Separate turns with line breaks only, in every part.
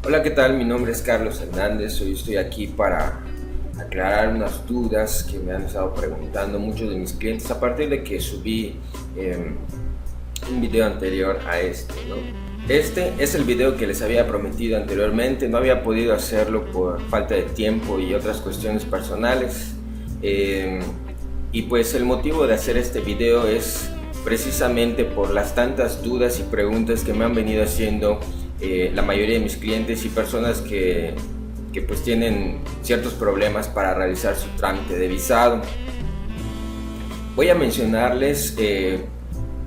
Hola, ¿qué tal? Mi nombre es Carlos Hernández. Hoy estoy aquí para aclarar unas dudas que me han estado preguntando muchos de mis clientes a partir de que subí un video anterior a este, ¿no? Este es el video que les había prometido anteriormente. No había podido hacerlo por falta de tiempo y otras cuestiones personales. Y pues el motivo de hacer este video es precisamente por las tantas dudas y preguntas que me han venido haciendo la mayoría de mis clientes y personas que pues tienen ciertos problemas para realizar su trámite de visado. Voy a mencionarles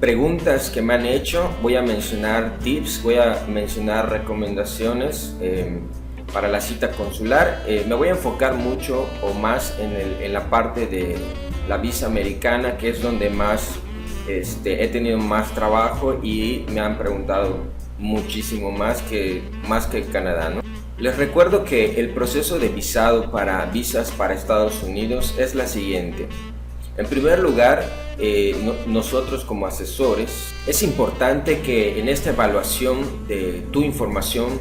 preguntas que me han hecho, voy a mencionar tips, voy a mencionar recomendaciones para la cita consular. Me voy a enfocar mucho o más en la parte de la visa americana, que es donde más he tenido más trabajo y me han preguntado muchísimo más que Canadá, ¿no? Les recuerdo que el proceso de visado para visas para Estados Unidos es la siguiente. En primer lugar, nosotros como asesores, es importante que en esta evaluación de tu información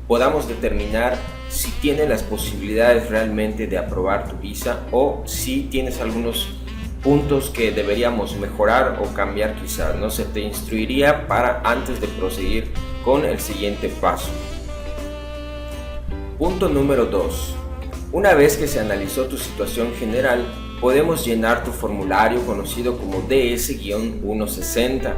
podamos determinar si tienes las posibilidades realmente de aprobar tu visa o si tienes algunos puntos que deberíamos mejorar o cambiar quizás, ¿no? Se te instruiría para antes de proseguir con el siguiente paso. Punto número 2. Una vez que se analizó tu situación general, podemos llenar tu formulario conocido como DS-160.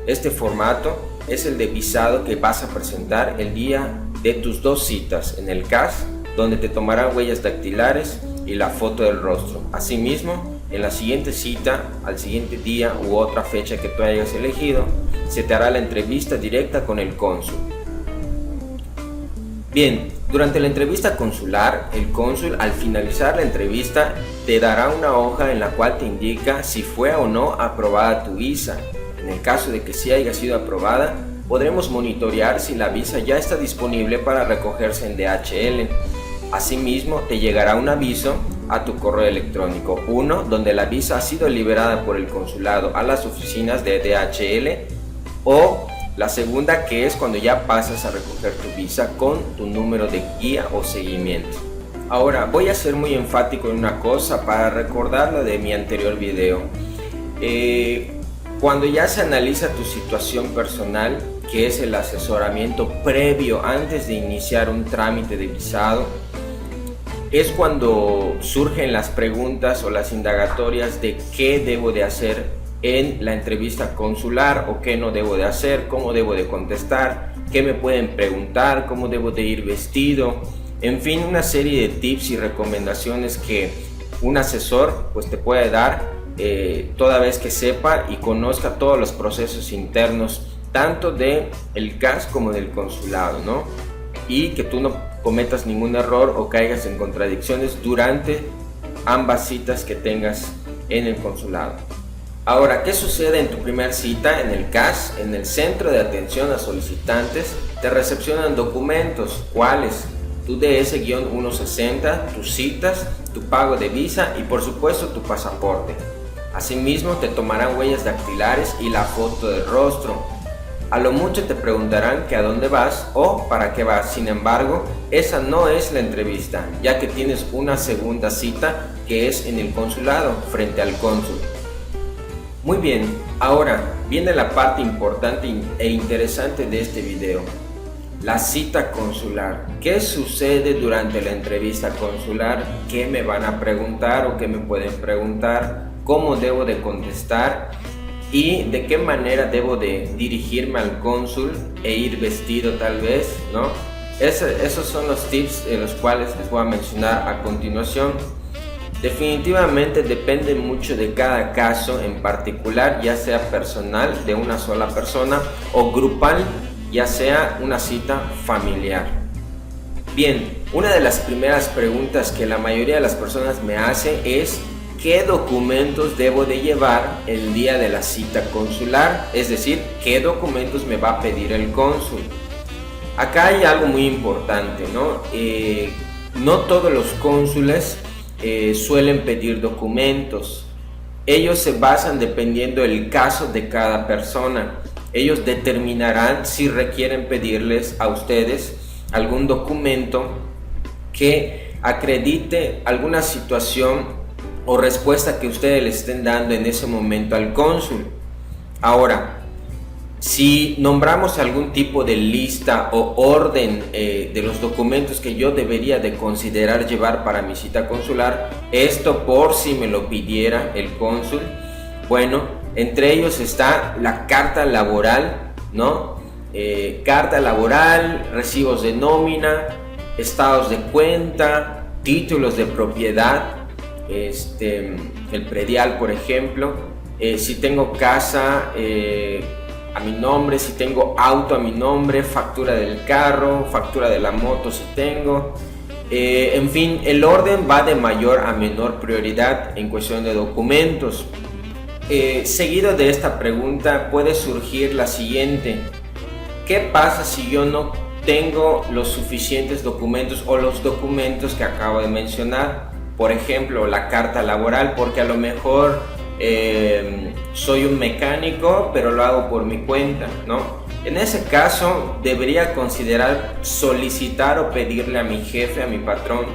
Este formato es el de visado que vas a presentar el día de tus dos citas en el CAS, donde te tomarán huellas dactilares y la foto del rostro. Asimismo, en la siguiente cita, al siguiente día u otra fecha que tú hayas elegido, se te hará la entrevista directa con el cónsul. Bien, durante la entrevista consular, el cónsul al finalizar la entrevista te dará una hoja en la cual te indica si fue o no aprobada tu visa. En el caso de que sí haya sido aprobada, podremos monitorear si la visa ya está disponible para recogerse en DHL. Asimismo, te llegará un aviso a tu correo electrónico, uno donde la visa ha sido liberada por el consulado a las oficinas de DHL, o la segunda, que es cuando ya pasas a recoger tu visa con tu número de guía o seguimiento. Ahora voy a ser muy enfático en una cosa para recordarlo de mi anterior video. Cuando ya se analiza tu situación personal, que es el asesoramiento previo antes de iniciar un trámite de visado, es cuando surgen las preguntas o las indagatorias de qué debo de hacer en la entrevista consular o qué no debo de hacer, cómo debo de contestar, qué me pueden preguntar, cómo debo de ir vestido, en fin, una serie de tips y recomendaciones que un asesor pues te puede dar toda vez que sepa y conozca todos los procesos internos tanto del CAS como del consulado, ¿no? Y que tú no cometas ningún error o caigas en contradicciones durante ambas citas que tengas en el consulado. Ahora, ¿qué sucede en tu primera cita en el CAS? En el Centro de Atención a Solicitantes te recepcionan documentos, ¿cuáles? Tu DS-160, tus citas, tu pago de visa y por supuesto tu pasaporte. Asimismo te tomarán huellas dactilares y la foto del rostro. A lo mucho te preguntarán que a dónde vas o para qué vas. Sin embargo, esa no es la entrevista, ya que tienes una segunda cita que es en el consulado frente al cónsul. Muy bien, ahora viene la parte importante e interesante de este video. La cita consular. ¿Qué sucede durante la entrevista consular? ¿Qué me van a preguntar o qué me pueden preguntar? ¿Cómo debo de contestar? ¿Y de qué manera debo de dirigirme al cónsul e ir vestido tal vez, ¿no? Esos son los tips de los cuales les voy a mencionar a continuación. Definitivamente depende mucho de cada caso en particular, ya sea personal de una sola persona o grupal, ya sea una cita familiar. Bien, una de las primeras preguntas que la mayoría de las personas me hace es ¿qué documentos debo de llevar el día de la cita consular? Es decir, ¿qué documentos me va a pedir el cónsul? Acá hay algo muy importante, ¿no? No todos los cónsules suelen pedir documentos. Ellos se basan dependiendo del caso de cada persona. ellos determinarán si requieren pedirles a ustedes algún documento que acredite alguna situación o respuesta que ustedes le estén dando en ese momento al cónsul. Ahora, si nombramos algún tipo de lista o orden de los documentos que yo debería de considerar llevar para mi cita consular, esto por si me lo pidiera el cónsul, bueno, entre ellos está la carta laboral, ¿no? Carta laboral, recibos de nómina, estados de cuenta, títulos de propiedad, el predial, por ejemplo, si tengo casa a mi nombre, si tengo auto a mi nombre, factura del carro, factura de la moto si tengo, en fin, el orden va de mayor a menor prioridad en cuestión de documentos. Seguido de esta pregunta puede surgir la siguiente: ¿qué pasa si yo no tengo los suficientes documentos o los documentos que acabo de mencionar? Por ejemplo, la carta laboral, porque a lo mejor soy un mecánico, pero lo hago por mi cuenta, ¿no? En ese caso, debería considerar solicitar o pedirle a mi jefe, a mi patrón,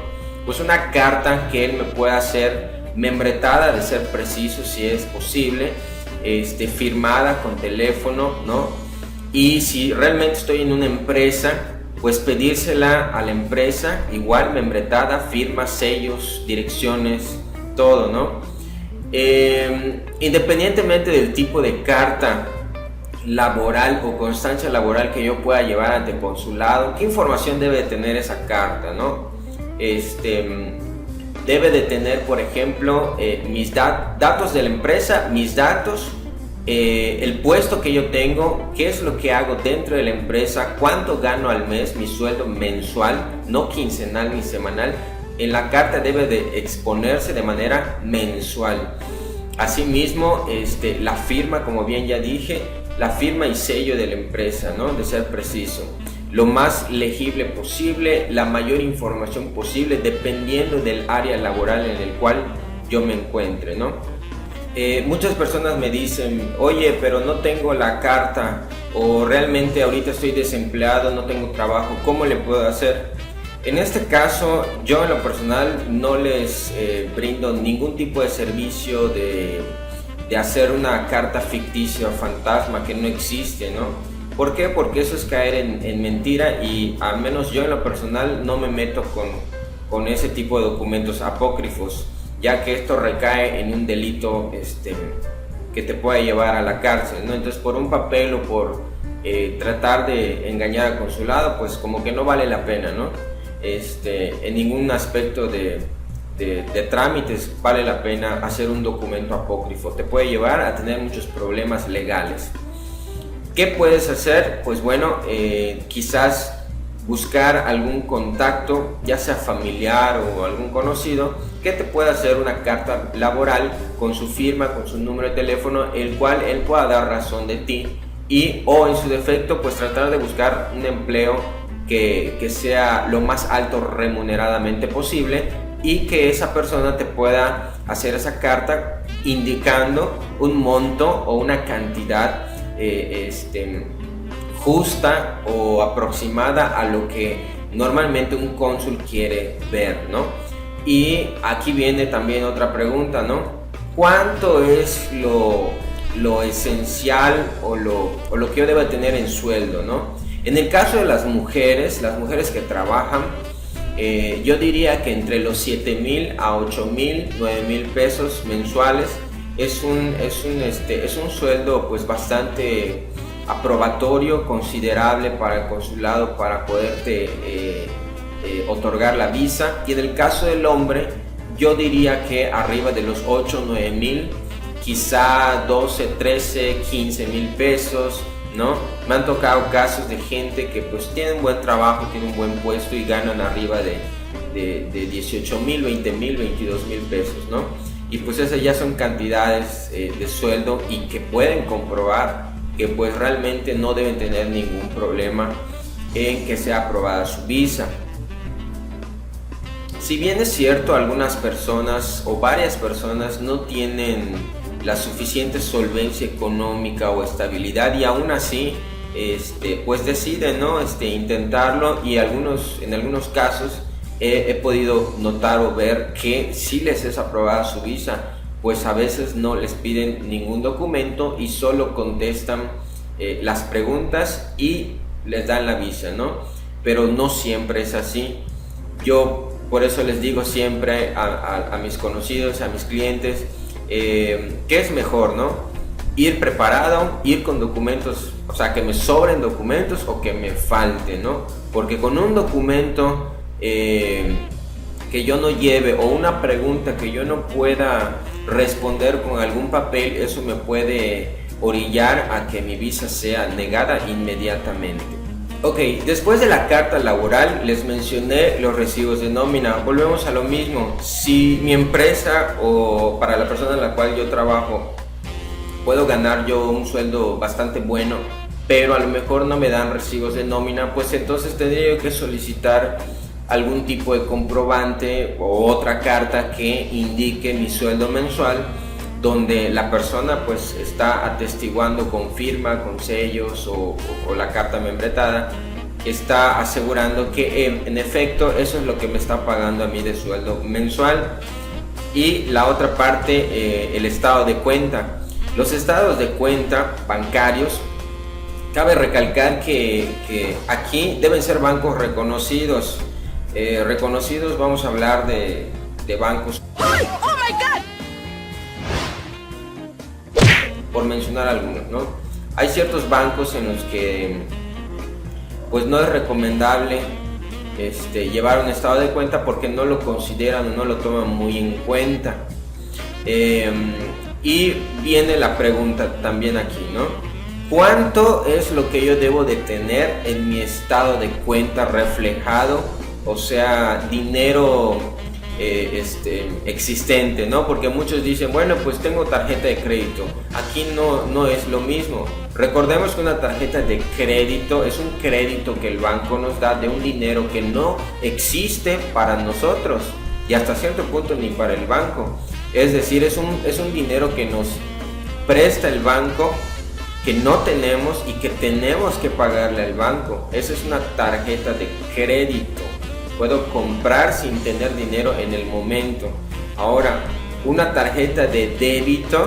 pues una carta que él me pueda hacer membretada, de ser preciso, si es posible, firmada con teléfono, ¿no? Y si realmente estoy en una empresa, pues pedírsela a la empresa, igual membretada, firmas, sellos, direcciones, todo, ¿no? Independientemente del tipo de carta laboral o constancia laboral que yo pueda llevar ante el consulado, ¿qué información debe tener esa carta, no? Debe de tener, por ejemplo, mis datos de la empresa, mis datos, el puesto que yo tengo, qué es lo que hago dentro de la empresa, cuánto gano al mes, mi sueldo mensual, no quincenal ni semanal. En la carta debe de exponerse de manera mensual. Asimismo, la firma, como bien ya dije, la firma y sello de la empresa, ¿no? De ser preciso. Lo más legible posible, la mayor información posible, dependiendo del área laboral en el cual yo me encuentre, ¿no? Muchas personas me dicen, oye, pero no tengo la carta, o realmente ahorita estoy desempleado, no tengo trabajo, ¿cómo le puedo hacer? En este caso, yo en lo personal no les brindo ningún tipo de servicio de hacer una carta ficticia o fantasma que no existe, ¿no? ¿Por qué? Porque eso es caer en mentira, y al menos yo en lo personal no me meto con ese tipo de documentos apócrifos, ya que esto recae en un delito que te puede llevar a la cárcel, ¿no? Entonces, por un papel o por tratar de engañar al consulado, pues como que no vale la pena, ¿no? En ningún aspecto de trámites vale la pena hacer un documento apócrifo. Te puede llevar a tener muchos problemas legales. ¿Qué puedes hacer? Pues bueno, quizás buscar algún contacto, ya sea familiar o algún conocido, que te pueda hacer una carta laboral con su firma, con su número de teléfono, el cual él pueda dar razón de ti, y o en su defecto pues tratar de buscar un empleo que sea lo más alto remuneradamente posible, y que esa persona te pueda hacer esa carta indicando un monto o una cantidad justa o aproximada a lo que normalmente un cónsul quiere ver, ¿no? Y aquí viene también otra pregunta, ¿no? ¿Cuánto es lo esencial o lo que yo debo tener en sueldo, ¿no? En el caso de las mujeres que trabajan, yo diría que entre los 7,000 a 8,000, 9,000 pesos mensuales es un sueldo pues bastante aprobatorio, considerable para el consulado para poderte otorgar la visa. Y en el caso del hombre, yo diría que arriba de los 8, 9,000, quizá 12, 13, 15,000 pesos, ¿no? Me han tocado casos de gente que pues tiene un buen trabajo, tiene un buen puesto y ganan arriba de 18,000, 20,000, 22,000 pesos, ¿no? Y pues esas ya son cantidades de sueldo, y que pueden comprobar que pues realmente no deben tener ningún problema en que sea aprobada su visa. Si bien es cierto, algunas personas o varias personas no tienen la suficiente solvencia económica o estabilidad, y aún así pues deciden, ¿no? Intentarlo, y en algunos casos he podido notar o ver que si les es aprobada su visa, pues a veces no les piden ningún documento y solo contestan las preguntas y les dan la visa, ¿no? Pero no siempre es así. Yo por eso les digo siempre a mis conocidos, a mis clientes, ¿qué es mejor, no? Ir preparado, ir con documentos, o sea, que me sobren documentos o que me falten, ¿no? Porque con un documento que yo no lleve, o una pregunta que yo no pueda responder con algún papel, eso me puede orillar a que mi visa sea negada inmediatamente. Ok, después de la carta laboral les mencioné los recibos de nómina. Volvemos a lo mismo. Si mi empresa o para la persona en la cual yo trabajo puedo ganar yo un sueldo bastante bueno, pero a lo mejor no me dan recibos de nómina, pues entonces tendría yo que solicitar algún tipo de comprobante o otra carta que indique mi sueldo mensual, donde la persona pues está atestiguando con firma, con sellos o la carta membretada, está asegurando que en efecto eso es lo que me está pagando a mí de sueldo mensual. Y la otra parte, el estado de cuenta. Los estados de cuenta bancarios, cabe recalcar que aquí deben ser bancos reconocidos. Reconocidos, vamos a hablar de bancos. ¡Oh my God! Por mencionar algunos, ¿no? Hay ciertos bancos en los que pues no es recomendable llevar un estado de cuenta porque no lo consideran o no lo toman muy en cuenta. Y viene la pregunta también aquí, ¿no? ¿Cuánto es lo que yo debo de tener en mi estado de cuenta reflejado? O sea, dinero existente, ¿no? Porque muchos dicen, bueno, pues tengo tarjeta de crédito. Aquí no es lo mismo. Recordemos que una tarjeta de crédito es un crédito que el banco nos da de un dinero que no existe para nosotros y hasta cierto punto ni para el banco. Es decir, es un dinero que nos presta el banco, que no tenemos y que tenemos que pagarle al banco. Esa es una tarjeta de crédito. Puedo comprar sin tener dinero en el momento. Ahora, una tarjeta de débito,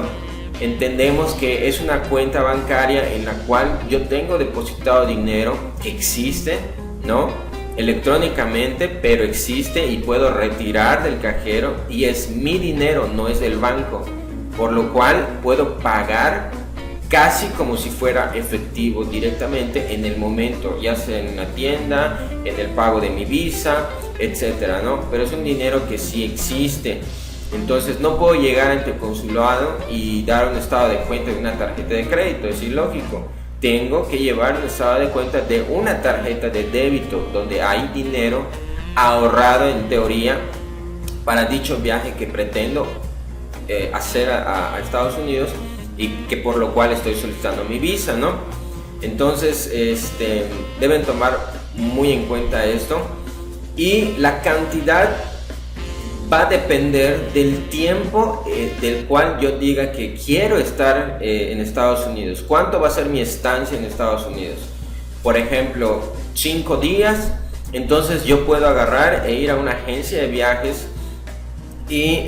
entendemos que es una cuenta bancaria en la cual yo tengo depositado dinero que existe, ¿no? Electrónicamente, pero existe y puedo retirar del cajero y es mi dinero, no es del banco. Por lo cual puedo pagar casi como si fuera efectivo directamente en el momento, ya sea en una tienda, en el pago de mi visa, etcétera, ¿no? Pero es un dinero que sí existe. Entonces no puedo llegar ante el consulado y dar un estado de cuenta de una tarjeta de crédito, es ilógico. Tengo que llevar un estado de cuenta de una tarjeta de débito donde hay dinero ahorrado en teoría para dicho viaje que pretendo hacer a Estados Unidos, y que por lo cual estoy solicitando mi visa, ¿no? Entonces deben tomar muy en cuenta esto, y la cantidad va a depender del tiempo del cual yo diga que quiero estar en Estados Unidos. ¿Cuánto va a ser mi estancia en Estados Unidos? Por ejemplo, 5 días, entonces yo puedo agarrar e ir a una agencia de viajes y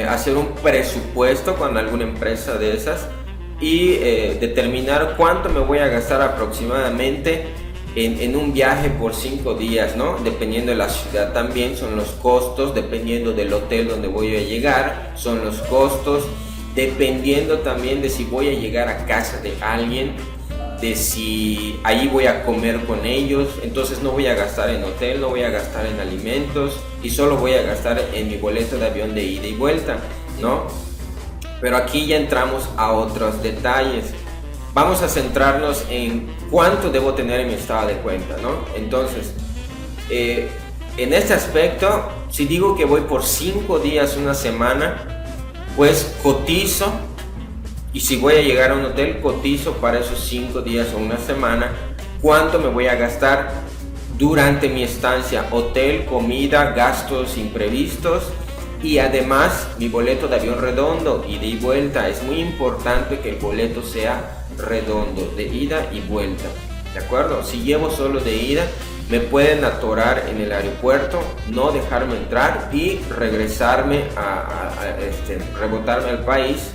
hacer un presupuesto con alguna empresa de esas y determinar cuánto me voy a gastar aproximadamente en un viaje por 5 días, ¿no? Dependiendo de la ciudad también son los costos, dependiendo del hotel donde voy a llegar son los costos, dependiendo también de si voy a llegar a casa de alguien, de si ahí voy a comer con ellos. Entonces no voy a gastar en hotel, no voy a gastar en alimentos y solo voy a gastar en mi boleto de avión de ida y vuelta, ¿no? Pero aquí ya entramos a otros detalles. Vamos a centrarnos en cuánto debo tener en mi estado de cuenta, ¿no? Entonces, en este aspecto, si digo que voy por 5 días, una semana, pues cotizo, y si voy a llegar a un hotel, cotizo para esos 5 días o una semana, cuánto me voy a gastar durante mi estancia, hotel, comida, gastos imprevistos, Y además mi boleto de avión redondo, ida y vuelta. Es muy importante que el boleto sea redondo, de ida y vuelta, ¿de acuerdo? Si llevo solo de ida, me pueden atorar en el aeropuerto, no dejarme entrar y regresarme rebotarme al país,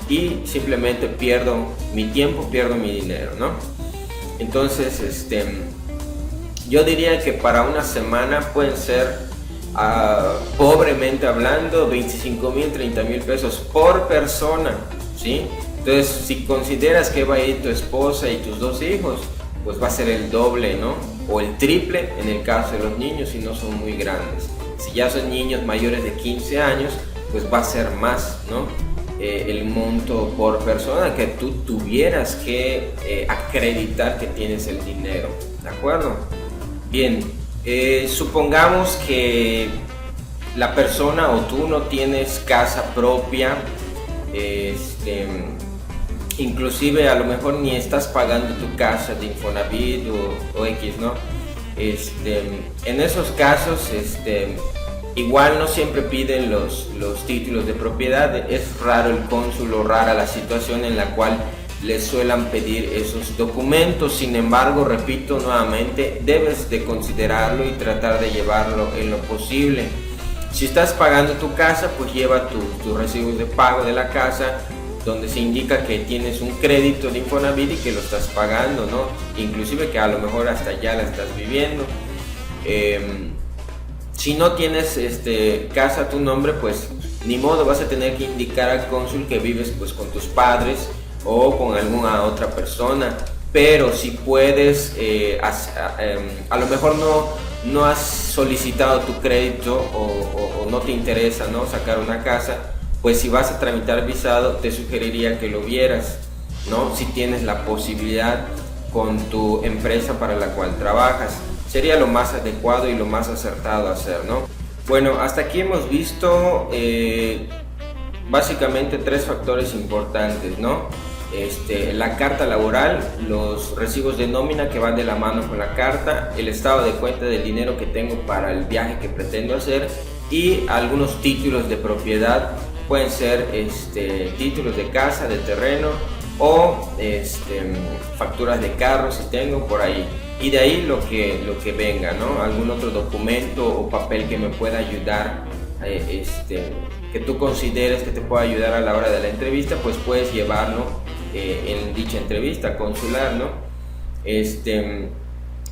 y simplemente pierdo mi tiempo, pierdo mi dinero, ¿no? Entonces, yo diría que para una semana pueden ser, pobremente hablando, 25,000, 30,000 pesos por persona, ¿sí? Entonces, si consideras que va a ir tu esposa y tus 2 hijos, pues va a ser el doble, ¿no? O el triple en el caso de los niños, si no son muy grandes. Si ya son niños mayores de 15 años, pues va a ser más, ¿no? El monto por persona, que tú tuvieras que acreditar que tienes el dinero, ¿de acuerdo? Bien, supongamos que la persona o tú no tienes casa propia, inclusive a lo mejor ni estás pagando tu casa de Infonavit o X, ¿no? En esos casos, igual no siempre piden los títulos de propiedad. Es raro el cónsul o rara la situación en la cual les suelan pedir esos documentos. Sin embargo, repito nuevamente, debes de considerarlo y tratar de llevarlo en lo posible. Si estás pagando tu casa, pues lleva tus recibos de pago de la casa, donde se indica que tienes un crédito de Infonavit y que lo estás pagando, ¿no? Inclusive que a lo mejor hasta ya la estás viviendo. Si no tienes casa a tu nombre, pues ni modo, vas a tener que indicar al cónsul que vives pues con tus padres o con alguna otra persona. Pero si puedes, a lo mejor no has solicitado tu crédito o no te interesa, ¿no?, sacar una casa, pues si vas a tramitar visado, te sugeriría que lo vieras, ¿no?, si tienes la posibilidad con tu empresa para la cual trabajas. Sería lo más adecuado y lo más acertado a hacer, ¿no? Bueno, hasta aquí hemos visto básicamente 3 factores importantes, ¿no? La carta laboral, los recibos de nómina que van de la mano con la carta, el estado de cuenta del dinero que tengo para el viaje que pretendo hacer y algunos títulos de propiedad. Pueden ser títulos de casa, de terreno o facturas de carro si tengo por ahí. Y de ahí lo que venga, ¿no? Algún otro documento o papel que me pueda ayudar, que tú consideres que te pueda ayudar a la hora de la entrevista, pues puedes llevarlo en dicha entrevista consular, ¿no?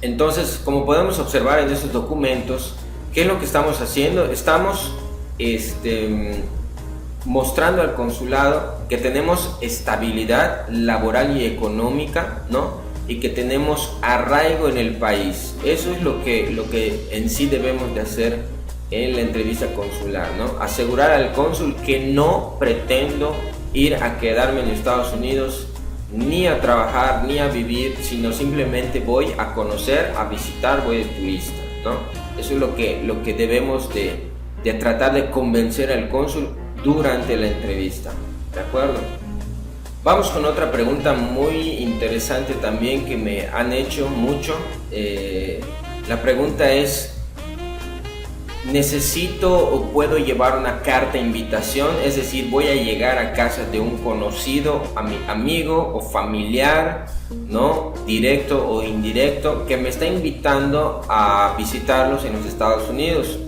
Entonces, como podemos observar en esos documentos, ¿qué es lo que estamos haciendo? Estamos mostrando al consulado que tenemos estabilidad laboral y económica, ¿no?, y que tenemos arraigo en el país. Eso es lo que en sí debemos de hacer en la entrevista consular, ¿no? Asegurar al cónsul que no pretendo ir a quedarme en Estados Unidos, ni a trabajar, ni a vivir, sino simplemente voy a conocer, a visitar, voy de turista, ¿no? Eso es lo que debemos de tratar de convencer al cónsul durante la entrevista, ¿de acuerdo? Vamos con otra pregunta muy interesante también que me han hecho mucho. La pregunta es: ¿necesito o puedo llevar una carta de invitación? Es decir, voy a llegar a casa de un conocido, amigo o familiar, ¿no?, directo o indirecto, que me está invitando a visitarlos en los Estados Unidos.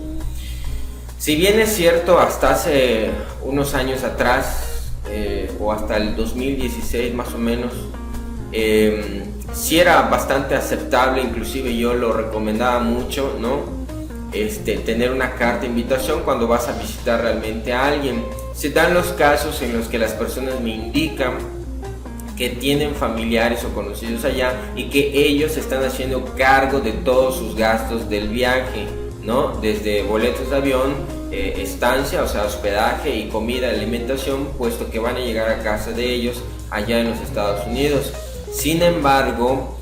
Si bien es cierto, hasta hace unos años atrás, o hasta el 2016 más o menos, sí era bastante aceptable, inclusive yo lo recomendaba mucho, ¿no?, tener una carta de invitación cuando vas a visitar realmente a alguien. Se dan los casos en los que las personas me indican que tienen familiares o conocidos allá y que ellos están haciendo cargo de todos sus gastos del viaje, ¿no?, desde boletos de avión, estancia, o sea, hospedaje y comida, alimentación, puesto que van a llegar a casa de ellos allá en los Estados Unidos. Sin embargo,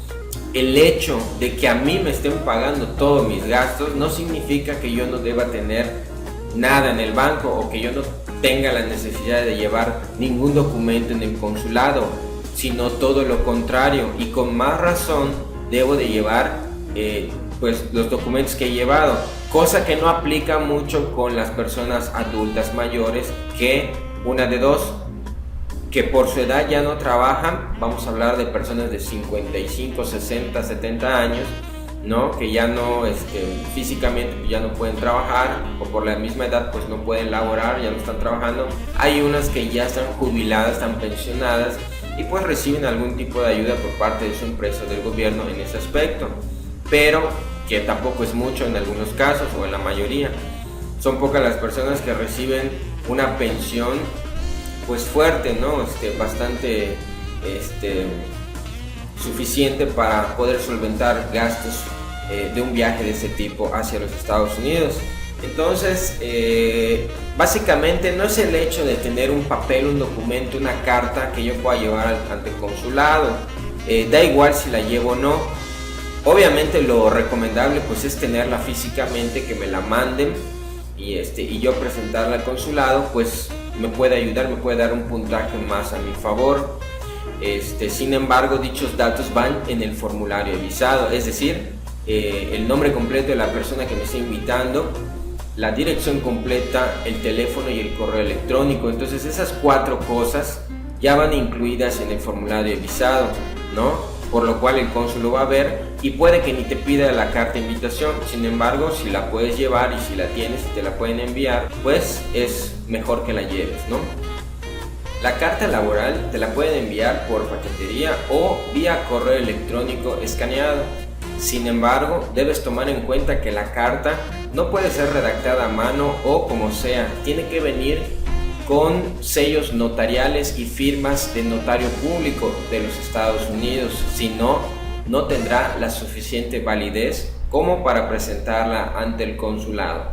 el hecho de que a mí me estén pagando todos mis gastos no significa que yo no deba tener nada en el banco o que yo no tenga la necesidad de llevar ningún documento en el consulado, sino todo lo contrario, y con más razón debo de llevar pues los documentos que he llevado, cosa que no aplica mucho con las personas adultas mayores, que una de dos, que por su edad ya no trabajan. Vamos a hablar de personas de 55, 60, 70 años, ¿no? Que ya no, físicamente ya no pueden trabajar, o por la misma edad pues no pueden laborar, ya no están trabajando. Hay unas que ya están jubiladas, están pensionadas, y pues reciben algún tipo de ayuda por parte de su empresa o del gobierno en ese aspecto, pero que tampoco es mucho en algunos casos, o en la mayoría. Son pocas las personas que reciben una pensión pues fuerte, ¿no? Bastante suficiente para poder solventar gastos de un viaje de ese tipo hacia los Estados Unidos. Entonces, básicamente no es el hecho de tener un papel, un documento, una carta que yo pueda llevar ante el consulado. Da igual si la llevo o no. Obviamente lo recomendable pues es tenerla físicamente, que me la manden, y yo presentarla al consulado, pues me puede ayudar, me puede dar un puntaje más a mi favor. Sin embargo, dichos datos van en el formulario de visado, es decir, el nombre completo de la persona que me está invitando, la dirección completa, el teléfono y el correo electrónico. Entonces esas 4 cosas ya van incluidas en el formulario de visado, ¿no? Por lo cual el cónsul lo va a ver y puede que ni te pida la carta de invitación. Sin embargo, si la puedes llevar y si la tienes y te la pueden enviar, pues es mejor que la lleves, ¿no? La carta laboral te la pueden enviar por paquetería o vía correo electrónico escaneado. Sin embargo, debes tomar en cuenta que la carta no puede ser redactada a mano o como sea, tiene que venir con sellos notariales y firmas de notario público de los Estados Unidos. Si no, no tendrá la suficiente validez como para presentarla ante el consulado.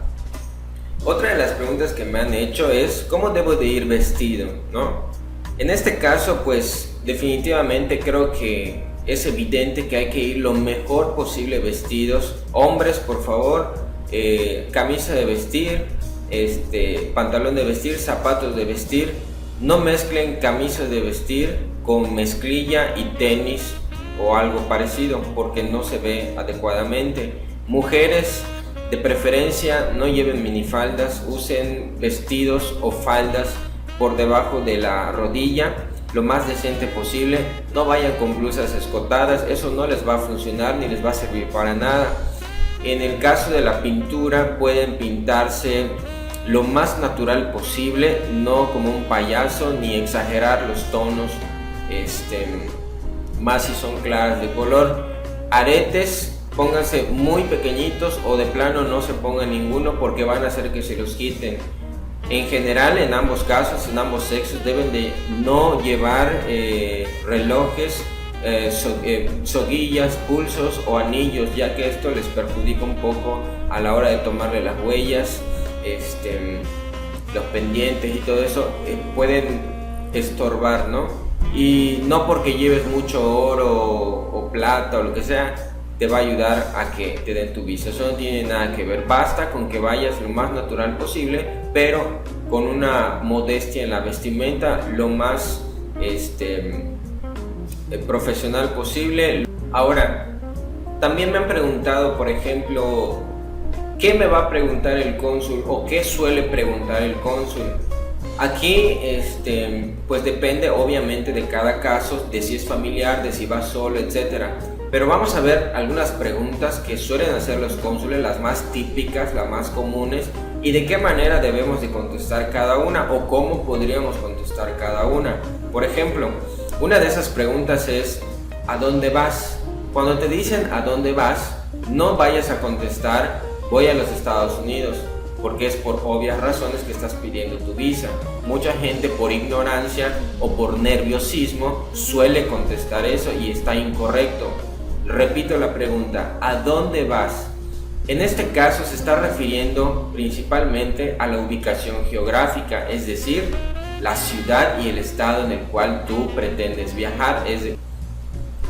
Otra de las preguntas que me han hecho es ¿cómo debo de ir vestido?, ¿no? En este caso, pues definitivamente creo que es evidente que hay que ir lo mejor posible vestidos. Hombres, por favor, camisa de vestir, pantalón de vestir, zapatos de vestir. No mezclen camisas de vestir con mezclilla y tenis o algo parecido, porque no se ve adecuadamente. Mujeres, de preferencia, no lleven minifaldas, usen vestidos o faldas por debajo de la rodilla, lo más decente posible. No vayan con blusas escotadas, eso no les va a funcionar ni les va a servir para nada. En el caso de la pintura, pueden pintarse lo más natural posible, no como un payaso, ni exagerar los tonos, más si son claras de color. Aretes, pónganse muy pequeñitos o de plano no se pongan ninguno, porque van a hacer que se los quiten. En general, en ambos casos, en ambos sexos, deben de no llevar relojes, soguillas, pulsos o anillos, ya que esto les perjudica un poco a la hora de tomarle las huellas. Los pendientes y todo eso pueden estorbar, ¿no? Y no porque lleves mucho oro o plata o lo que sea te va a ayudar a que te den tu visa. Eso no tiene nada que ver. Basta con que vayas lo más natural posible, pero con una modestia en la vestimenta, lo más profesional posible. Ahora, también me han preguntado, por ejemplo, ¿qué me va a preguntar el cónsul o qué suele preguntar el cónsul? Aquí, pues depende obviamente de cada caso, de si es familiar, de si va solo, etcétera. Pero vamos a ver algunas preguntas que suelen hacer los cónsules, las más típicas, las más comunes, y de qué manera debemos de contestar cada una o cómo podríamos contestar cada una. Por ejemplo, una de esas preguntas es ¿a dónde vas? Cuando te dicen ¿a dónde vas?, no vayas a contestar voy a los Estados Unidos, porque es por obvias razones que estás pidiendo tu visa. Mucha gente, por ignorancia o por nerviosismo, suele contestar eso y está incorrecto. Repito la pregunta, ¿a dónde vas? En este caso se está refiriendo principalmente a la ubicación geográfica, es decir, la ciudad y el estado en el cual tú pretendes viajar.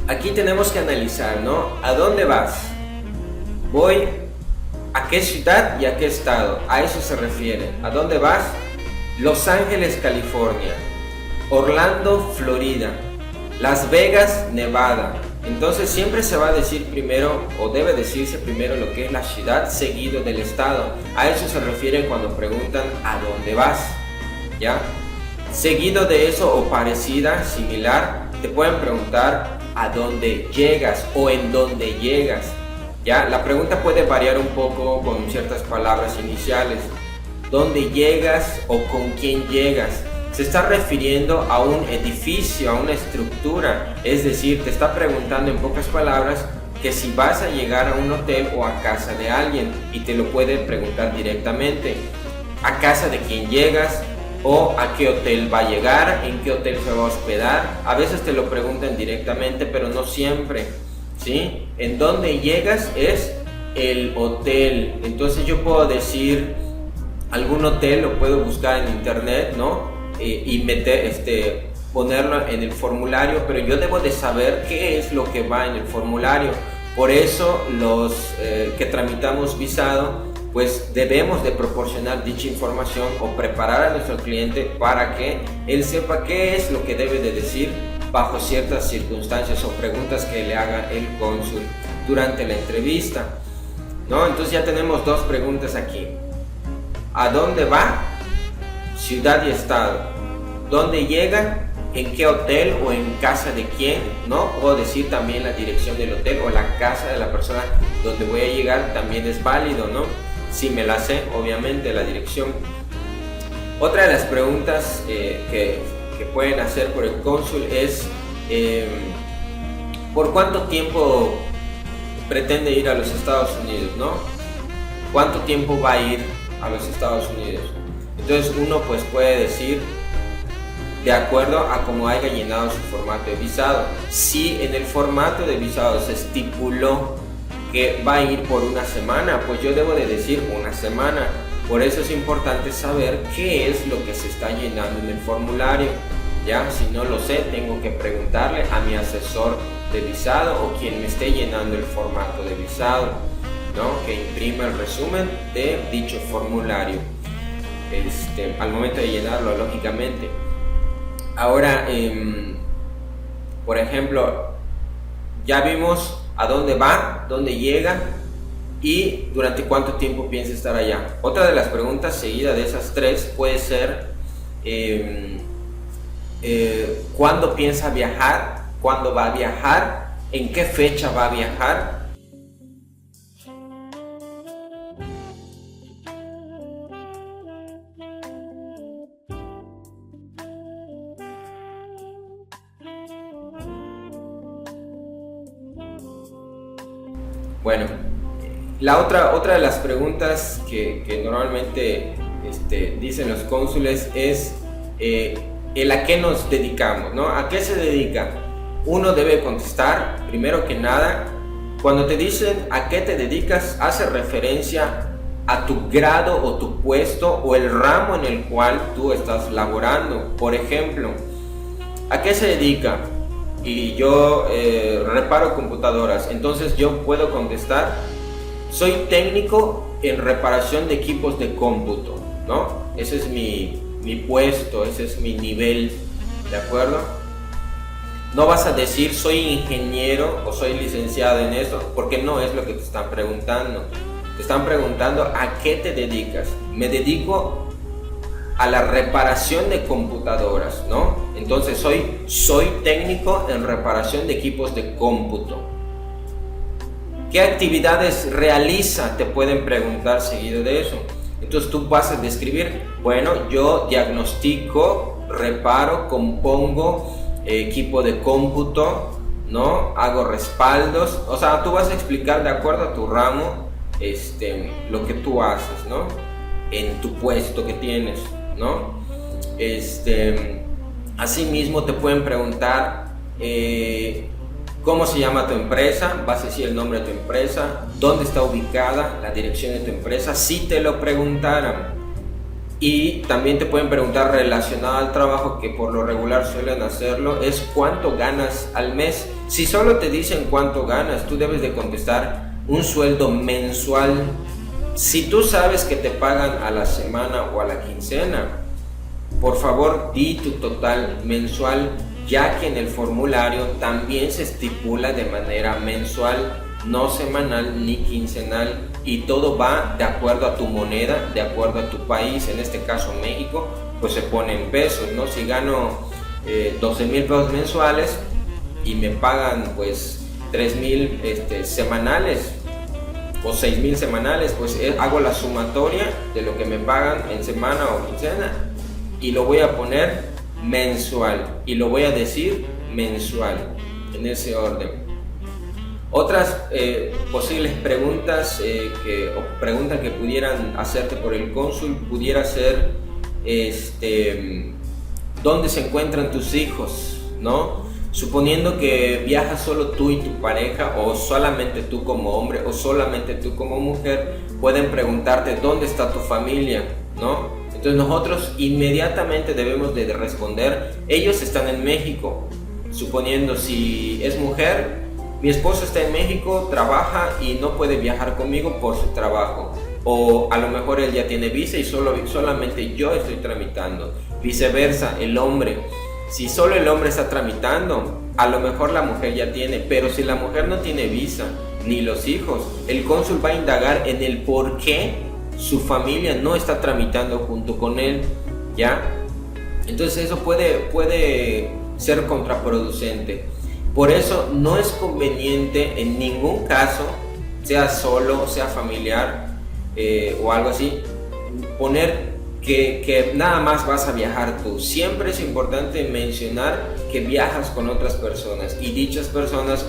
Aquí tenemos que analizar, ¿no? ¿A dónde vas? Voy a qué ciudad y a qué estado, a eso se refiere. ¿A dónde vas? Los Ángeles, California, Orlando, Florida, Las Vegas, Nevada, Entonces siempre se va a decir primero, o debe decirse primero, lo que es la ciudad seguido del estado. A eso se refiere cuando preguntan a dónde vas, ¿ya? Seguido de eso o parecida, similar, te pueden preguntar a dónde llegas o en dónde llegas, ¿ya? La pregunta puede variar un poco con ciertas palabras iniciales. ¿Dónde llegas o con quién llegas? Se está refiriendo a un edificio, a una estructura, es decir, te está preguntando en pocas palabras que si vas a llegar a un hotel o a casa de alguien, y te lo puede preguntar directamente, a casa de quién llegas o a qué hotel va a llegar, en qué hotel se va a hospedar. A veces te lo preguntan directamente, pero no siempre, ¿sí? En dónde llegas es el hotel. Entonces yo puedo decir algún hotel, lo puedo buscar en internet, ¿no? Y meter, ponerlo en el formulario, pero yo debo de saber qué es lo que va en el formulario. Por eso los que tramitamos visado, pues debemos de proporcionar dicha información o preparar a nuestro cliente para que él sepa qué es lo que debe de decir bajo ciertas circunstancias o preguntas que le haga el cónsul durante la entrevista, ¿no? Entonces ya tenemos dos preguntas aquí. ¿A dónde va? Ciudad y estado. ¿Dónde llega? ¿En qué hotel o en casa de quién? ¿No? Puedo decir también la dirección del hotel o la casa de la persona donde voy a llegar, también es válido, ¿no? Si me la sé, obviamente, la dirección. Otra de las preguntas que pueden hacer por el cónsul es ¿por cuánto tiempo pretende ir a los Estados Unidos, ¿no? ¿Cuánto tiempo va a ir a los Estados Unidos? Entonces uno pues puede decir de acuerdo a cómo haya llenado su formato de visado. Si en el formato de visado se estipuló que va a ir por una semana, pues yo debo de decir una semana. Por eso es importante saber qué es lo que se está llenando en el formulario, ¿ya? Si no lo sé, tengo que preguntarle a mi asesor de visado o quien me esté llenando el formato de visado, ¿no? Que imprima el resumen de dicho formulario al momento de llenarlo, lógicamente. Ahora, por ejemplo, ya vimos a dónde va, dónde llega y durante cuánto tiempo piensa estar allá. Otra de las preguntas seguida de esas tres puede ser ¿cuándo piensa viajar? ¿Cuándo va a viajar? ¿En qué fecha va a viajar? Bueno, otra de las preguntas que normalmente dicen los cónsules es el a qué nos dedicamos, ¿no? ¿A qué se dedica? Uno debe contestar, primero que nada, cuando te dicen a qué te dedicas, hace referencia a tu grado o tu puesto o el ramo en el cual tú estás laborando. Por ejemplo, ¿a qué se dedica? Y yo reparo computadoras, entonces yo puedo contestar, soy técnico en reparación de equipos de cómputo, ¿no? Ese es mi puesto, ese es mi nivel, ¿de acuerdo? No vas a decir soy ingeniero o soy licenciado en eso, porque no es lo que te están preguntando. Te están preguntando a qué te dedicas. Me dedico a la reparación de computadoras, ¿no? Entonces soy técnico en reparación de equipos de cómputo. ¿Qué actividades realiza? Te pueden preguntar seguido de eso. Entonces tú vas a describir, bueno, yo diagnostico, reparo, compongo equipo de cómputo, ¿no? Hago respaldos. O sea, tú vas a explicar de acuerdo a tu ramo lo que tú haces, ¿no? En tu puesto que tienes, ¿no? Asimismo te pueden preguntar ¿cómo se llama tu empresa? Vas a decir el nombre de tu empresa, dónde está ubicada, la dirección de tu empresa, si te lo preguntaran. Y también te pueden preguntar relacionado al trabajo, que por lo regular suelen hacerlo, es ¿cuánto ganas al mes? Si solo te dicen cuánto ganas, tú debes de contestar un sueldo mensual. Si tú sabes que te pagan a la semana o a la quincena, por favor di tu total mensual. ya que en el formulario también se estipula de manera mensual, no semanal ni quincenal, y todo va de acuerdo a tu moneda, de acuerdo a tu país. En este caso México, pues se pone en pesos, ¿no? Si gano 12,000 pesos mensuales y me pagan pues 3,000 semanales o 6,000 semanales, pues hago la sumatoria de lo que me pagan en semana o quincena y lo voy a poner mensual y lo voy a decir mensual, en ese orden. Otras posibles preguntas preguntas que pudieran hacerte por el cónsul pudiera ser ¿dónde se encuentran tus hijos? ¿No? Suponiendo que viajas solo tú y tu pareja, o solamente tú como hombre o solamente tú como mujer, pueden preguntarte ¿dónde está tu familia? ¿No? Entonces nosotros inmediatamente debemos de responder, ellos están en México. Suponiendo si es mujer, mi esposo está en México, trabaja y no puede viajar conmigo por su trabajo. O a lo mejor él ya tiene visa y solamente yo estoy tramitando. Viceversa, el hombre. Si solo el hombre está tramitando, a lo mejor la mujer ya tiene, pero si la mujer no tiene visa, ni los hijos, el cónsul va a indagar en el por qué su familia no está tramitando junto con él, ¿ya? Entonces eso puede ser contraproducente. Por eso no es conveniente en ningún caso, sea solo, sea familiar o algo así, poner que nada más vas a viajar tú. Siempre es importante mencionar que viajas con otras personas, y dichas personas,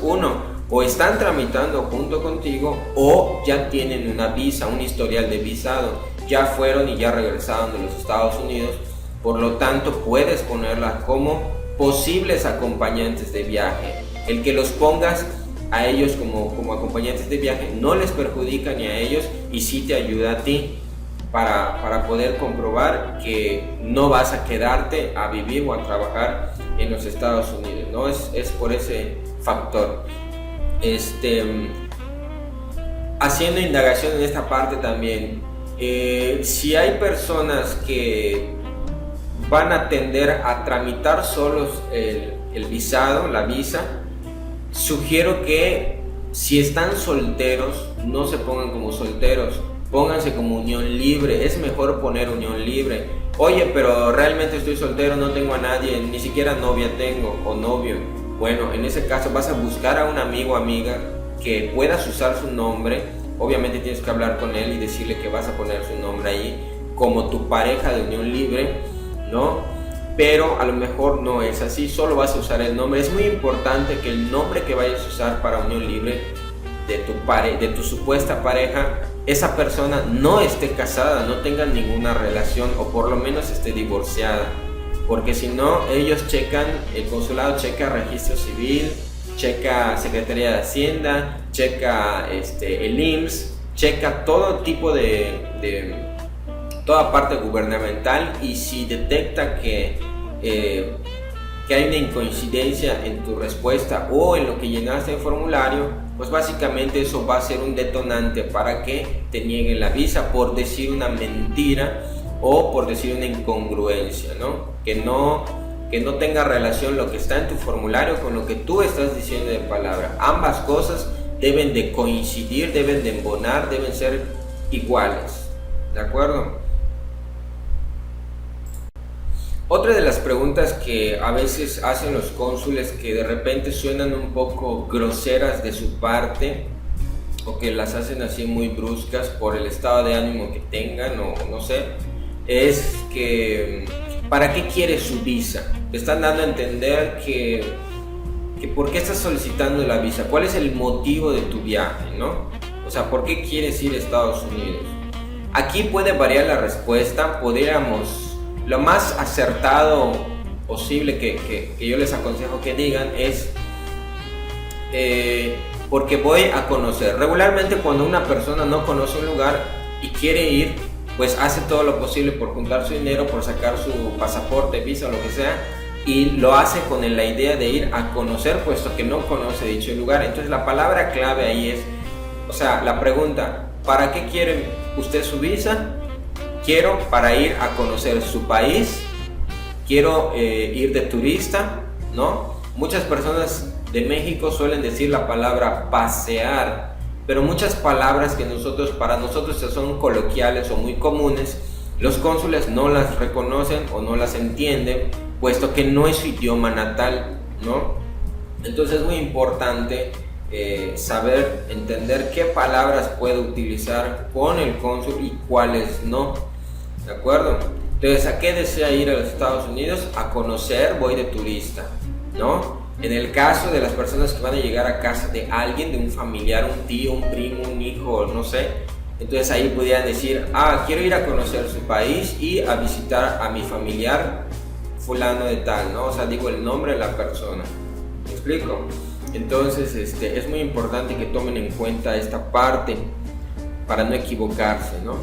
o están tramitando junto contigo o ya tienen una visa, un historial de visado, ya fueron y ya regresaron de los Estados Unidos. Por lo tanto, puedes ponerlas como posibles acompañantes de viaje. El que los pongas a ellos como acompañantes de viaje no les perjudica ni a ellos, y sí te ayuda a ti para poder comprobar que no vas a quedarte a vivir o a trabajar en los Estados Unidos, ¿no? Es por ese factor. Haciendo indagación en esta parte también, si hay personas que van a tender a tramitar solos el visado, la visa, sugiero que si están solteros, no se pongan como solteros, pónganse como unión libre. Es mejor poner unión libre. Oye, pero realmente estoy soltero, no tengo a nadie, ni siquiera novia tengo o novio. Bueno, en ese caso vas a buscar a un amigo o amiga que puedas usar su nombre. Obviamente tienes que hablar con él y decirle que vas a poner su nombre ahí como tu pareja de unión libre, ¿no? Pero a lo mejor no es así, solo vas a usar el nombre. Es muy importante que el nombre que vayas a usar para unión libre de tu supuesta pareja, esa persona no esté casada, no tenga ninguna relación, o por lo menos esté divorciada, porque si no, ellos checan, el consulado checa registro civil, checa Secretaría de Hacienda, checa el IMSS, checa todo tipo de toda parte gubernamental, y si detecta que hay una incoincidencia en tu respuesta o en lo que llenaste el formulario, pues básicamente eso va a ser un detonante para que te nieguen la visa por decir una mentira o por decir una incongruencia, ¿no? Que no tenga relación lo que está en tu formulario con lo que tú estás diciendo de palabra. Ambas cosas deben de coincidir, deben de embonar, deben ser iguales, ¿de acuerdo? Otra de las preguntas que a veces hacen los cónsules, que de repente suenan un poco groseras de su parte, o que las hacen así muy bruscas por el estado de ánimo que tengan, o no sé, es que ¿para qué quiere su visa? Te están dando a entender que ¿por qué estás solicitando la visa? ¿Cuál es el motivo de tu viaje, no? O sea, ¿por qué quieres ir a Estados Unidos? Aquí puede variar la respuesta. Lo más acertado posible que yo les aconsejo que digan es porque voy a conocer. Regularmente cuando una persona no conoce un lugar y quiere ir, pues hace todo lo posible por juntar su dinero, por sacar su pasaporte, visa o lo que sea, y lo hace con la idea de ir a conocer, puesto que no conoce dicho lugar. Entonces la palabra clave ahí es, o sea, la pregunta, ¿para qué quiere usted su visa? Quiero para ir a conocer su país, quiero ir de turista, ¿no? Muchas personas de México suelen decir la palabra pasear, pero muchas palabras que para nosotros son coloquiales o muy comunes, los cónsules no las reconocen o no las entienden, puesto que no es su idioma natal, ¿no? Entonces es muy importante saber, entender qué palabras puede utilizar con el cónsul y cuáles no, ¿de acuerdo? Entonces, ¿a qué desea ir a los Estados Unidos? A conocer, voy de turista, ¿no? En el caso de las personas que van a llegar a casa de alguien, de un familiar, un tío, un primo, un hijo, no sé, entonces ahí podrían decir, quiero ir a conocer su país y a visitar a mi familiar fulano de tal, ¿no? O sea, digo el nombre de la persona, ¿me explico? Entonces, es muy importante que tomen en cuenta esta parte para no equivocarse, ¿no?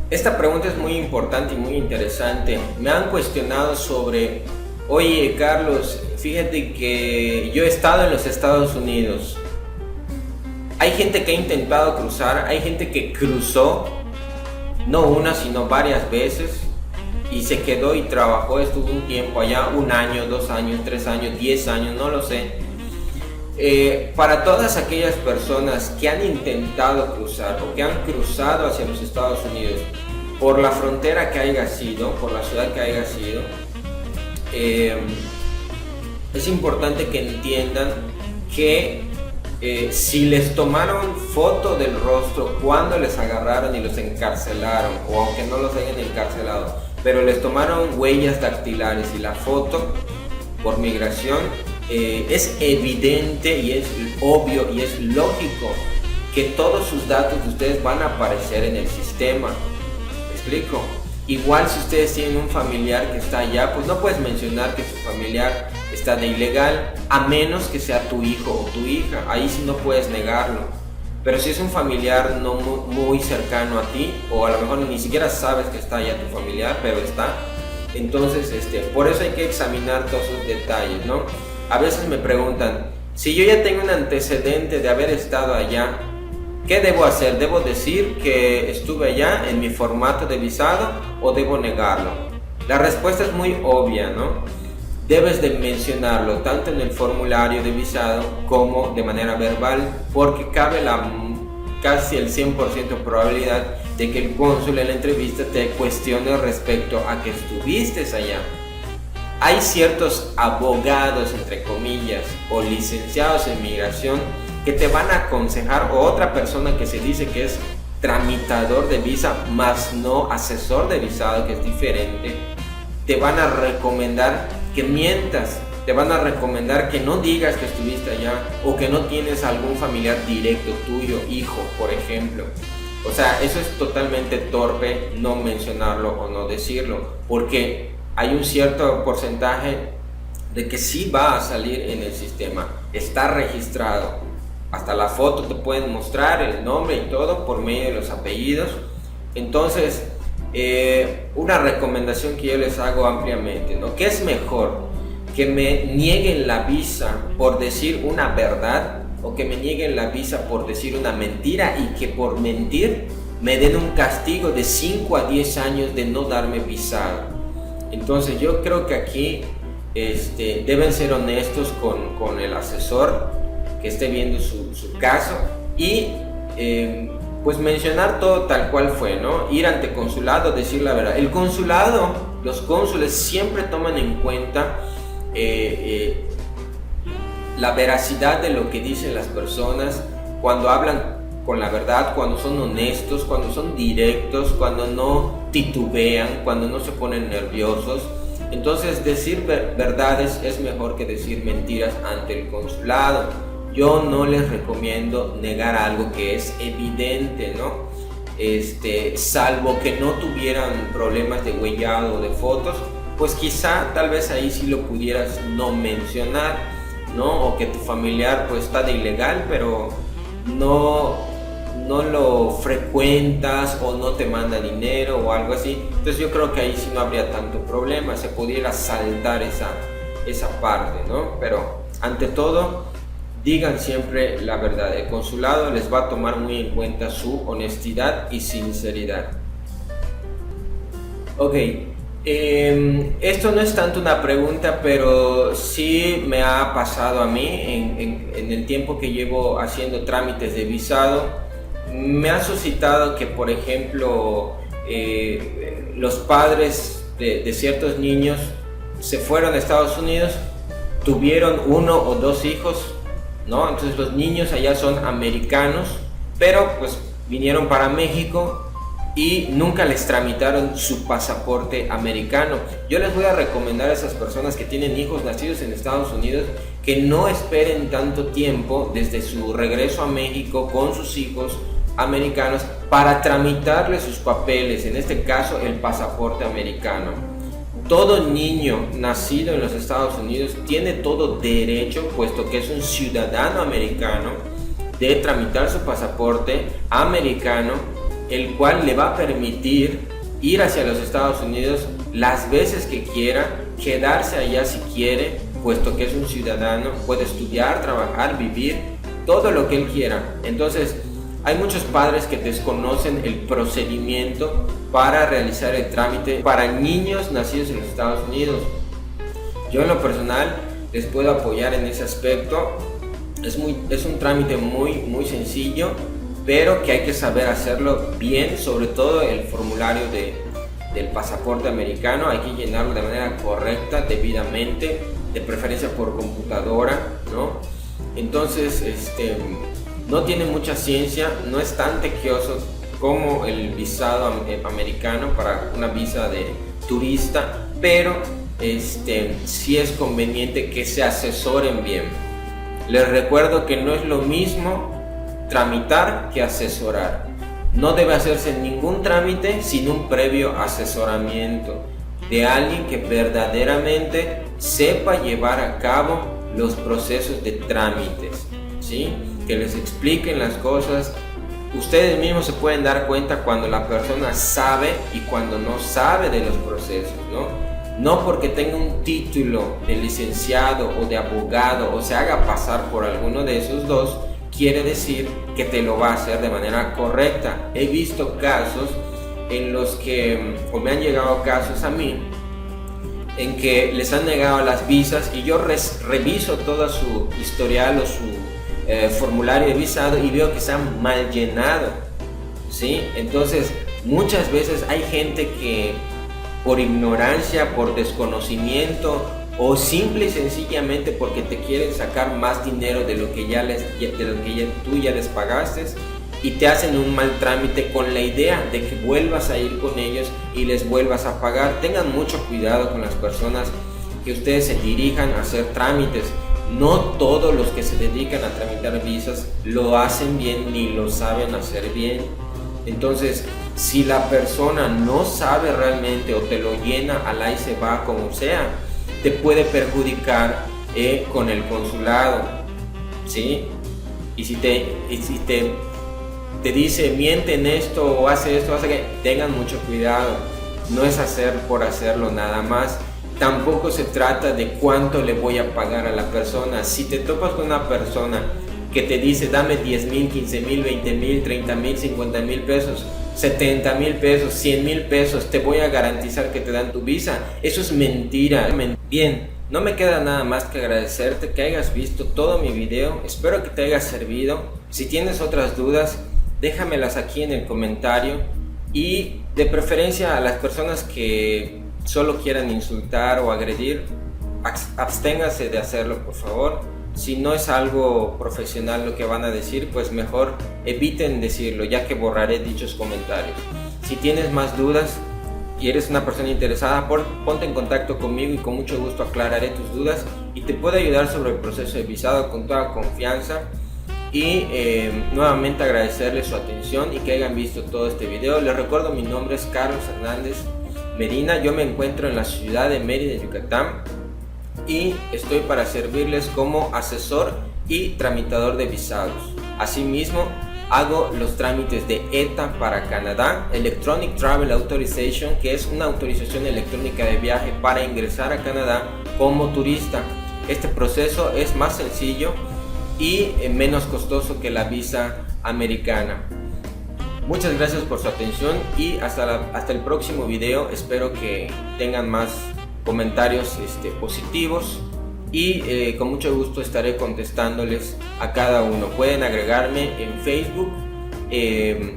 Esta pregunta es muy importante y muy interesante. Me han cuestionado sobre, oye Carlos, fíjate que yo he estado en los Estados Unidos. Hay gente que ha intentado cruzar, hay gente que cruzó, no una sino varias veces, y se quedó y trabajó, estuvo un tiempo allá, 1 año, 2 años, 3 años, 10 años, no lo sé. Para todas aquellas personas que han intentado cruzar o que han cruzado hacia los Estados Unidos por la frontera que haya sido, por la ciudad que haya sido, es importante que entiendan que si les tomaron foto del rostro cuando les agarraron y los encarcelaron, o aunque no los hayan encarcelado, pero les tomaron huellas dactilares y la foto por migración, es evidente y es obvio y es lógico que todos sus datos de ustedes van a aparecer en el sistema. ¿Me explico? Igual si ustedes tienen un familiar que está allá, pues no puedes mencionar que tu familiar está de ilegal, a menos que sea tu hijo o tu hija. Ahí sí no puedes negarlo. Pero si es un familiar no muy cercano a ti, o a lo mejor ni siquiera sabes que está allá tu familiar, pero está, entonces por eso hay que examinar todos esos detalles, ¿no? A veces me preguntan, si yo ya tengo un antecedente de haber estado allá, ¿qué debo hacer? ¿Debo decir que estuve allá en mi formato de visado o debo negarlo? La respuesta es muy obvia, ¿no? Debes de mencionarlo tanto en el formulario de visado como de manera verbal, porque cabe casi el 100% probabilidad de que el cónsul en la entrevista te cuestione respecto a que estuviste allá. Hay ciertos abogados, entre comillas, o licenciados en migración que te van a aconsejar, o otra persona que se dice que es tramitador de visa, más no asesor de visado, que es diferente, te van a recomendar que mientas, te van a recomendar que no digas que estuviste allá o que no tienes algún familiar directo tuyo, hijo, por ejemplo. O sea, eso es totalmente torpe no mencionarlo o no decirlo, porque hay un cierto porcentaje de que sí va a salir en el sistema, está registrado. Hasta la foto te pueden mostrar el nombre y todo por medio de los apellidos. Entonces, una recomendación que yo les hago ampliamente, ¿no? ¿Qué es mejor? ¿Que me nieguen la visa por decir una verdad o que me nieguen la visa por decir una mentira y que por mentir me den un castigo de 5 a 10 años de no darme visado? Entonces yo creo que aquí deben ser honestos con el asesor que esté viendo su caso y pues mencionar todo tal cual fue, ¿no? Ir ante consulado, decir la verdad. El consulado, los cónsules siempre toman en cuenta la veracidad de lo que dicen las personas cuando hablan con la verdad, cuando son honestos, cuando son directos, cuando no titubean, cuando no se ponen nerviosos. Entonces decir verdades es mejor que decir mentiras ante el consulado. Yo no les recomiendo negar algo que es evidente, ¿no? Salvo que no tuvieran problemas de huellado o de fotos, pues quizá tal vez ahí sí lo pudieras no mencionar, ¿no? O que tu familiar pues está de ilegal, pero no lo frecuentas o no te manda dinero o algo así. Entonces yo creo que ahí sí no habría tanto problema, se pudiera saltar esa parte, ¿no? Pero ante todo, digan siempre la verdad. El consulado les va a tomar muy en cuenta su honestidad y sinceridad. Ok, Esto no es tanto una pregunta, pero sí me ha pasado a mí en el tiempo que llevo haciendo trámites de visado. Me ha suscitado que, por ejemplo, los padres de ciertos niños se fueron a Estados Unidos, tuvieron 1 o 2 hijos, ¿no? Entonces los niños allá son americanos, pero pues vinieron para México y nunca les tramitaron su pasaporte americano. Yo les voy a recomendar a esas personas que tienen hijos nacidos en Estados Unidos que no esperen tanto tiempo desde su regreso a México con sus hijos americanos para tramitarles sus papeles, en este caso el pasaporte americano. Todo niño nacido en los Estados Unidos tiene todo derecho, puesto que es un ciudadano americano, de tramitar su pasaporte americano, el cual le va a permitir ir hacia los Estados Unidos las veces que quiera, quedarse allá si quiere, puesto que es un ciudadano, puede estudiar, trabajar, vivir, todo lo que él quiera. Entonces, hay muchos padres que desconocen el procedimiento para realizar el trámite para niños nacidos en los Estados Unidos. Yo en lo personal les puedo apoyar en ese aspecto. Es un trámite muy sencillo, pero que hay que saber hacerlo bien, sobre todo el formulario del pasaporte americano. Hay que llenarlo de manera correcta, debidamente, de preferencia por computadora, ¿no? Entonces, no tiene mucha ciencia, no es tan tequioso como el visado americano para una visa de turista, pero sí es conveniente que se asesoren bien. Les recuerdo que no es lo mismo tramitar que asesorar. No debe hacerse ningún trámite sin un previo asesoramiento de alguien que verdaderamente sepa llevar a cabo los procesos de trámites, ¿sí? Que les expliquen las cosas. Ustedes mismos se pueden dar cuenta cuando la persona sabe y cuando no sabe de los procesos, ¿no? No porque tenga un título de licenciado o de abogado o se haga pasar por alguno de esos dos, quiere decir que te lo va a hacer de manera correcta. He visto casos en los que, o me han llegado casos a mí, en que les han negado las visas y yo reviso toda su historial o su formulario de visado y veo que está mal llenado, ¿sí? Entonces, muchas veces hay gente que por ignorancia, por desconocimiento o simple y sencillamente porque te quieren sacar más dinero de lo que tú ya les pagaste, y te hacen un mal trámite con la idea de que vuelvas a ir con ellos y les vuelvas a pagar. Tengan mucho cuidado con las personas que ustedes se dirijan a hacer trámites. No todos los que se dedican a tramitar visas lo hacen bien ni lo saben hacer bien. Entonces, si la persona no sabe realmente o te lo llena al ahí se va como sea, te puede perjudicar con el consulado, ¿sí? Y si te dice miente en esto o hace esto, hace que, tengan mucho cuidado. No es hacer por hacerlo nada más. Tampoco se trata de cuánto le voy a pagar a la persona. Si te topas con una persona que te dice dame 10,000, 15,000, 20,000, 30,000, 50,000 pesos, 70,000 pesos, 100,000 pesos, te voy a garantizar que te dan tu visa, eso es mentira. Bien, no me queda nada más que agradecerte que hayas visto todo mi video. Espero que te haya servido. Si tienes otras dudas, déjamelas aquí en el comentario, y de preferencia a las personas que solo quieran insultar o agredir, absténgase de hacerlo, por favor. Si no es algo profesional lo que van a decir, pues mejor eviten decirlo, ya que borraré dichos comentarios. Si tienes más dudas y eres una persona interesada, ponte en contacto conmigo y con mucho gusto aclararé tus dudas y te puedo ayudar sobre el proceso de visado con toda confianza. Y nuevamente agradecerles su atención y que hayan visto todo este video. Les recuerdo, mi nombre es Carlos Hernández Medina. Yo me encuentro en la ciudad de Mérida, Yucatán, y estoy para servirles como asesor y tramitador de visados. Asimismo, hago los trámites de ETA para Canadá, Electronic Travel Authorization, que es una autorización electrónica de viaje para ingresar a Canadá como turista. Este proceso es más sencillo y menos costoso que la visa americana. Muchas gracias por su atención y hasta el próximo video. Espero que tengan más comentarios positivos y con mucho gusto estaré contestándoles a cada uno. Pueden agregarme en Facebook,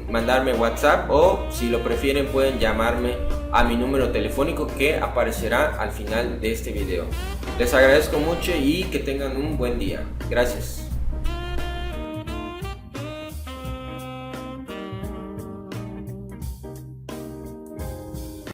mandarme WhatsApp o si lo prefieren pueden llamarme a mi número telefónico que aparecerá al final de este video. Les agradezco mucho y que tengan un buen día. Gracias.